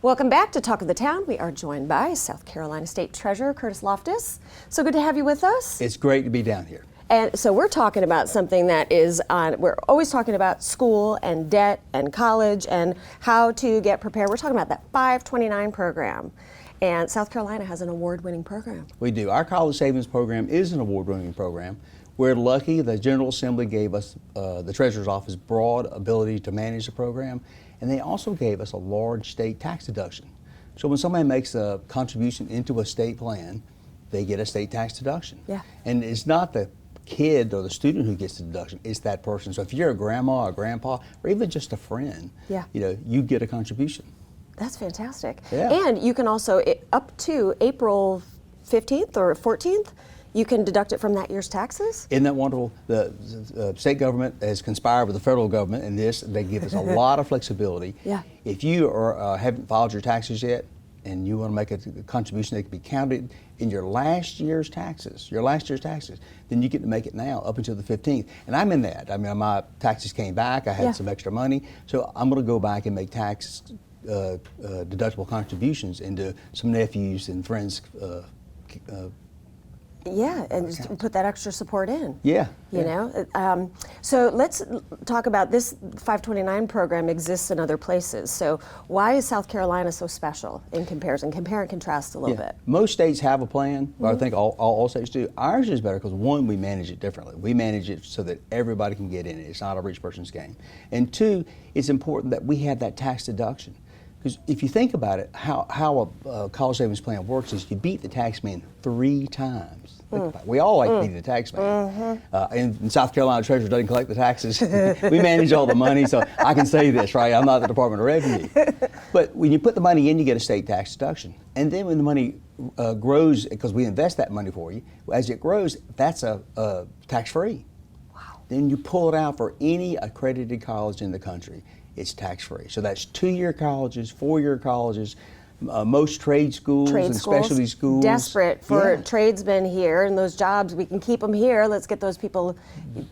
Welcome back to Talk of the Town. We are joined by South Carolina State Treasurer Curtis Loftis. So good to have you with us. It's great to be down here. And so we're talking about something that is on, we're always talking about school and debt and college and how to get prepared. We're talking about that 529 program. And South Carolina has an award-winning program. We do. Our college savings program is an award-winning program. We're lucky the General Assembly gave us, the Treasurer's Office, broad ability to manage the program, and they also gave us a large state tax deduction. So when somebody makes a contribution into a state plan, they get a state tax deduction. Yeah. And it's not the kid or the student who gets the deduction, it's that person. So if you're a grandma or grandpa, or even just a friend, yeah, you get a contribution. That's fantastic. Yeah. And you can also, up to April 15th or 14th, you can deduct it from that year's taxes? Isn't that wonderful? The state government has conspired with the federal government in this. They give us a lot of flexibility. Yeah. If you haven't filed your taxes yet and you want to make a contribution that can be counted in your last year's taxes, then you get to make it now up until the 15th. And I'm in that. I mean, my taxes came back. I had some extra money. So I'm going to go back and make tax deductible contributions into some nephews and friends' yeah, and just put that extra support in. Yeah. You know? So let's talk about this 529 program exists in other places. So why is South Carolina so special in comparison? Compare and contrast a little bit. Most states have a plan, but I think all states do. Ours is better because, one, we manage it differently. We manage it so that everybody can get in it. It's not a rich person's game. And two, it's important that we have that tax deduction. Because if you think about it, how a college savings plan works is you beat the tax man 3 times. Think about it. We all like beating the tax man. In South Carolina, Treasurer doesn't collect the taxes. We manage all the money, so I can say this, right? I'm not the Department of Revenue. But when you put the money in, you get a state tax deduction. And then when the money grows, because we invest that money for you, as it grows, that's a tax-free. Wow. Then you pull it out for any accredited college in the country. It's tax-free. So that's 2-year colleges, 4-year colleges, most trade schools and specialty schools. Desperate for tradesmen here and those jobs. We can keep them here. Let's get those people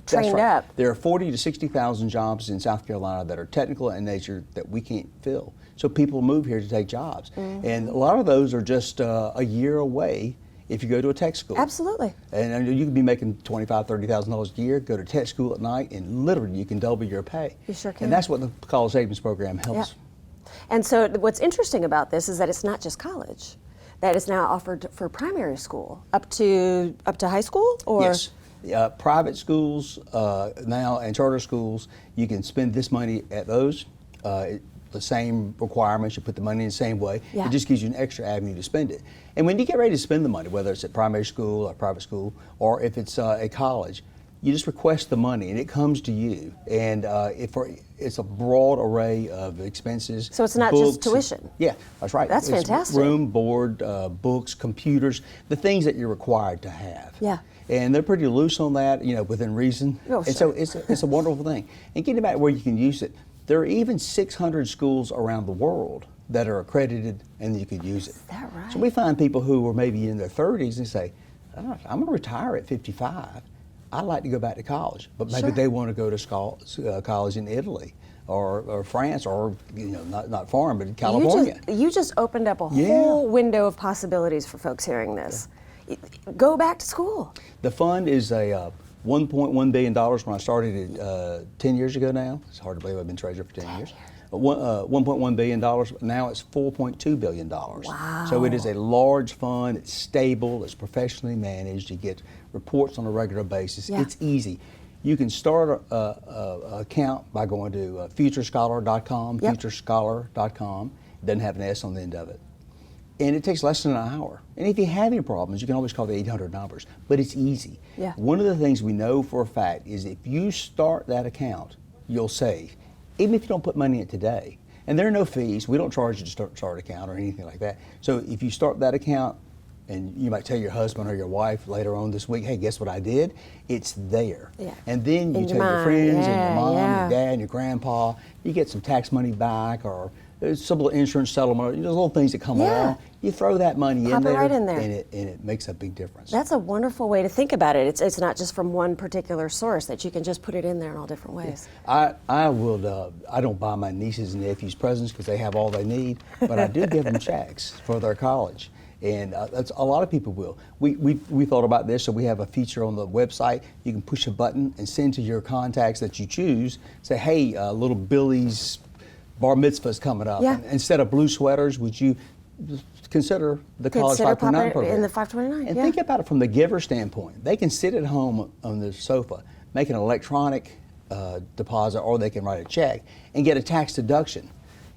trained up. There are 40 to 60,000 jobs in South Carolina that are technical in nature that we can't fill. So people move here to take jobs. And a lot of those are just a year away if you go to a tech school. Absolutely. And you can be making $25,000, $30,000 a year, go to tech school at night, and literally you can double your pay. You sure can. And that's what the college savings program helps. Yeah. And so what's interesting about this is that it's not just college. That is now offered for primary school up to high school, or? Yes. Private schools now and charter schools, you can spend this money at those. The same requirements, you put the money in the same way. Yeah. It just gives you an extra avenue to spend it. And when you get ready to spend the money, whether it's at primary school or private school, or if it's a college, you just request the money and it comes to you. And it's a broad array of expenses. So it's not just tuition. Yeah, that's right. That's fantastic. Room, board, books, computers, the things that you're required to have. Yeah. And they're pretty loose on that, within reason. Oh, and sure. so it's a wonderful thing. And getting back where you can use it, there are even 600 schools around the world that are accredited and you could use it. Is that right? So we find people who are maybe in their 30s and say, I'm going to retire at 55. I'd like to go back to college. But maybe they want to go to college in Italy or France or, not foreign, but in California. You just opened up a whole window of possibilities for folks hearing this. Yeah. Go back to school. The fund is a $1.1 billion when I started it 10 years ago now. It's hard to believe I've been treasurer for 10 years. $1.1 billion, now it's $4.2 billion. Wow. So it is a large fund, it's stable, it's professionally managed, you get reports on a regular basis. Yeah. It's easy. You can start an account by going to futurescholar.com, futurescholar.com. It doesn't have an S on the end of it. And it takes less than an hour. And if you have any problems, you can always call the 800 numbers, but it's easy. Yeah. One of the things we know for a fact is if you start that account, you'll save, even if you don't put money in it today. And there are no fees. We don't charge you to start an account or anything like that. So if you start that account, and you might tell your husband or your wife later on this week, hey, guess what I did? It's there. Yeah. And then you tell your friends and your mom, your dad, and your grandpa, you get some tax money back, or some little insurance settlement, you know, little things that come along. You throw that money Pop in there, it right in there. and it makes a big difference. That's a wonderful way to think about it. It's not just from one particular source, that you can just put it in there in all different ways. I don't buy my nieces and nephews presents because they have all they need, but I do give them checks for their college. And that's a lot of people will. We thought about this, so we have a feature on the website. You can push a button and send to your contacts that you choose. Say, hey, little Billy's bar mitzvah is coming up. Yeah. And instead of blue sweaters, would you consider the college 529 program? In the 529, and think about it from the giver standpoint. They can sit at home on their sofa, make an electronic deposit, or they can write a check and get a tax deduction.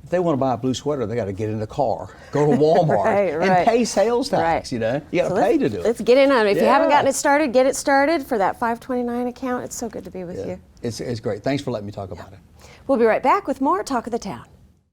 If they want to buy a blue sweater, they got to get in the car, go to Walmart, and pay sales tax. You know, you got to pay to do it. Let's get in on it. If you haven't gotten it started, get it started for that 529 account. It's so good to be with you. It's great. Thanks for letting me talk about it. We'll be right back with more Talk of the Town.